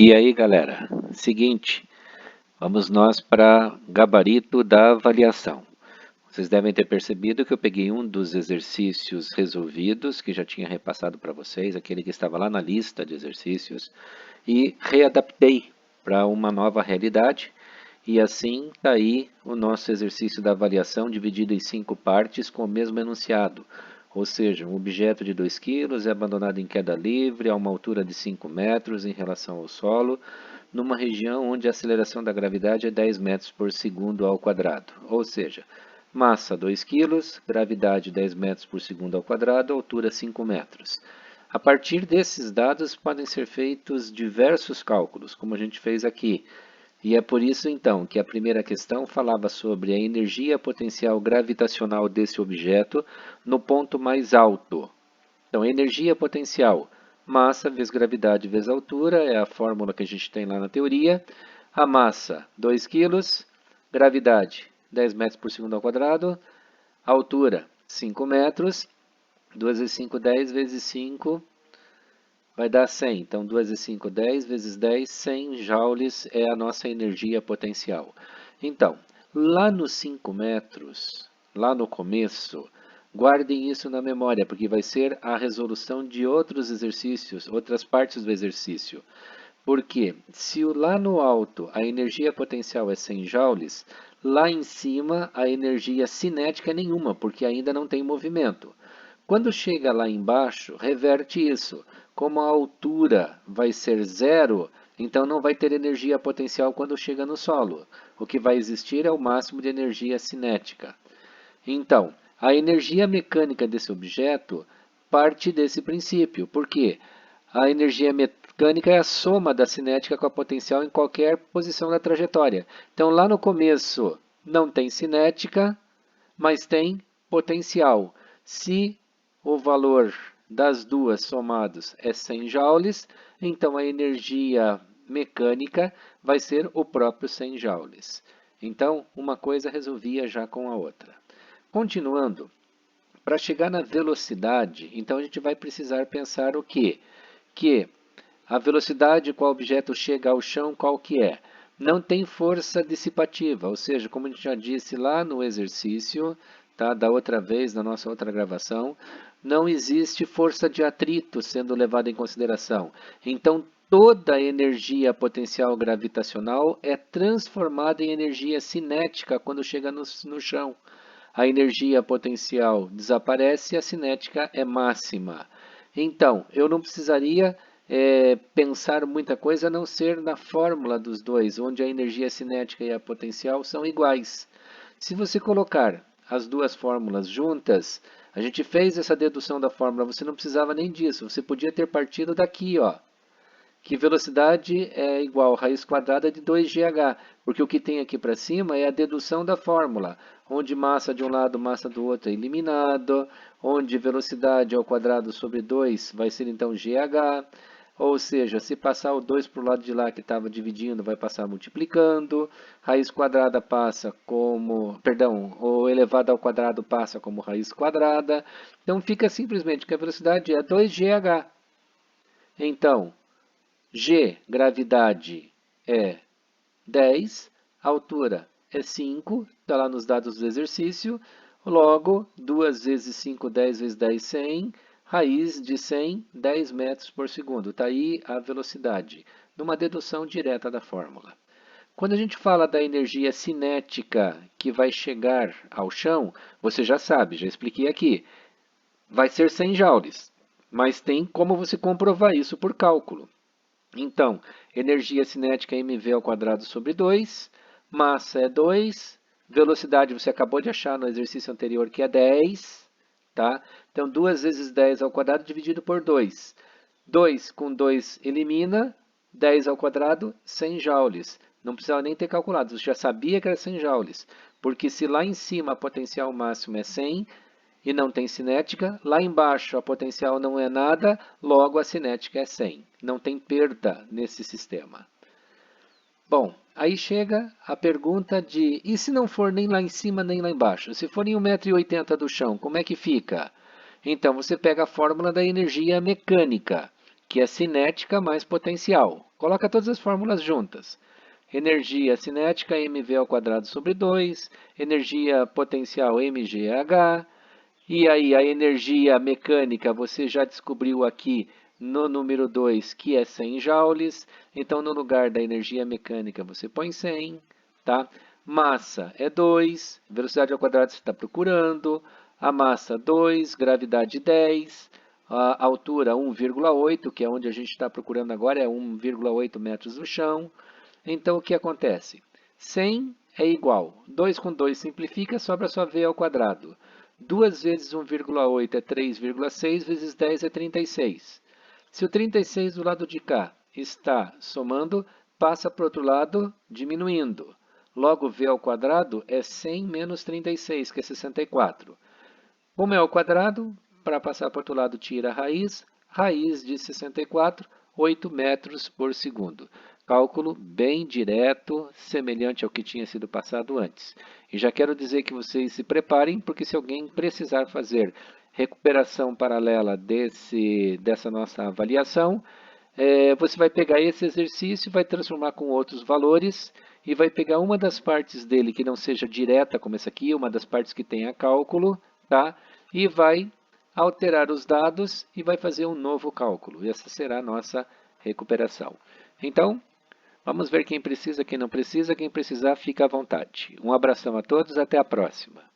E aí, galera, seguinte, vamos nós para gabarito da avaliação. Vocês devem ter percebido que eu peguei um dos exercícios resolvidos, que já tinha repassado para vocês, aquele que estava lá na lista de exercícios, e readaptei para uma nova realidade. E assim está aí o nosso exercício da avaliação dividido em 5 partes com o mesmo enunciado. Ou seja, um objeto de 2 kg é abandonado em queda livre a uma altura de 5 metros em relação ao solo, numa região onde a aceleração da gravidade é 10 metros por segundo ao quadrado. Ou seja, massa 2 kg, gravidade 10 metros por segundo ao quadrado, altura 5 metros. A partir desses dados podem ser feitos diversos cálculos, como a gente fez aqui. E é por isso, então, que a primeira questão falava sobre a energia potencial gravitacional desse objeto no ponto mais alto. Então, energia potencial, massa vezes gravidade vezes altura, é a fórmula que a gente tem lá na teoria. A massa, 2 kg, gravidade, 10 metros por segundo ao quadrado, altura, 5 metros, 2 vezes 5, 10 vezes 5, vai dar 100. Então, 2 vezes 5, 10 vezes 10, 100 joules é a nossa energia potencial. Então, lá nos 5 metros, lá no começo, guardem isso na memória, porque vai ser a resolução de outros exercícios, outras partes do exercício. Porque se lá no alto a energia potencial é 100 joules, lá em cima a energia cinética é nenhuma, porque ainda não tem movimento. Quando chega lá embaixo, reverte isso. Como a altura vai ser zero, então não vai ter energia potencial quando chega no solo. O que vai existir é o máximo de energia cinética. Então, a energia mecânica desse objeto parte desse princípio. Por quê? A energia mecânica é a soma da cinética com a potencial em qualquer posição da trajetória. Então, lá no começo não tem cinética, mas tem potencial. Se o valor das duas somados é 100 joules, então a energia mecânica vai ser o próprio 100 joules. Então, uma coisa resolvia já com a outra. Continuando, para chegar na velocidade, então a gente vai precisar pensar o quê? Que a velocidade qual objeto chega ao chão, qual que é? Não tem força dissipativa, ou seja, como a gente já disse lá no exercício, tá, da outra vez, na nossa outra gravação, não existe força de atrito sendo levada em consideração. Então, toda a energia potencial gravitacional é transformada em energia cinética quando chega no chão. A energia potencial desaparece e a cinética é máxima. Então, eu não precisaria pensar muita coisa a não ser na fórmula dos dois, onde a energia cinética e a potencial são iguais. Se você colocar as duas fórmulas juntas, a gente fez essa dedução da fórmula, você não precisava nem disso, você podia ter partido daqui, ó, que velocidade é igual a raiz quadrada de 2gh, porque o que tem aqui para cima é a dedução da fórmula, onde massa de um lado, massa do outro é eliminado, onde velocidade ao quadrado sobre 2 vai ser então gh, ou seja, se passar o 2 para o lado de lá que estava dividindo, vai passar multiplicando, raiz quadrada passa como, perdão, o elevado ao quadrado passa como raiz quadrada, então fica simplesmente que a velocidade é 2gh. Então, G, gravidade, é 10, altura é 5, está lá nos dados do exercício. Logo, 2 vezes 5, 10 vezes 10, 100. Raiz de 100, 10 metros por segundo. Está aí a velocidade, numa dedução direta da fórmula. Quando a gente fala da energia cinética que vai chegar ao chão, você já sabe, já expliquei aqui, vai ser 100 joules, mas tem como você comprovar isso por cálculo. Então, energia cinética mv ao quadrado sobre 2, massa é 2, velocidade você acabou de achar no exercício anterior que é 10, tá? Então, 2 vezes 10 ao quadrado dividido por 2. 2 com 2 elimina, 10 ao quadrado, 100 joules. Não precisava nem ter calculado, você já sabia que era 100 joules, porque se lá em cima a potencial máxima é 100, e não tem cinética. Lá embaixo a potencial não é nada, logo a cinética é 100. Não tem perda nesse sistema. Bom, aí chega a pergunta de, e se não for nem lá em cima nem lá embaixo? Se for em 1,80 m do chão, como é que fica? Então, você pega a fórmula da energia mecânica, que é cinética mais potencial. Coloca todas as fórmulas juntas. Energia cinética mv ao quadrado sobre 2, energia potencial mgh, e aí a energia mecânica você já descobriu aqui no número 2 que é 100 joules, então no lugar da energia mecânica você põe 100, tá? Massa é 2, velocidade ao quadrado você está procurando, a massa 2, gravidade 10, a altura 1,8, que é onde a gente está procurando agora, é 1,8 metros no chão. Então, o que acontece? 100 é igual. 2 com 2 simplifica, sobra só v ao quadrado. 2 vezes 1,8 é 3,6, vezes 10 é 36. Se o 36 do lado de cá está somando, passa para o outro lado diminuindo. Logo, v ao quadrado é 100 menos 36, que é 64. Como é ao quadrado, para passar para o outro lado, tira a raiz. Raiz de 64, 8 metros por segundo. Cálculo bem direto, semelhante ao que tinha sido passado antes. E já quero dizer que vocês se preparem, porque se alguém precisar fazer recuperação paralela dessa nossa avaliação, você vai pegar esse exercício, vai transformar com outros valores e vai pegar uma das partes dele que não seja direta, como essa aqui, uma das partes que tenha cálculo, tá? E vai alterar os dados e vai fazer um novo cálculo. Essa será a nossa recuperação. Então, vamos ver quem precisa, quem não precisa. Quem precisar, fica à vontade. Um abração a todos, até a próxima.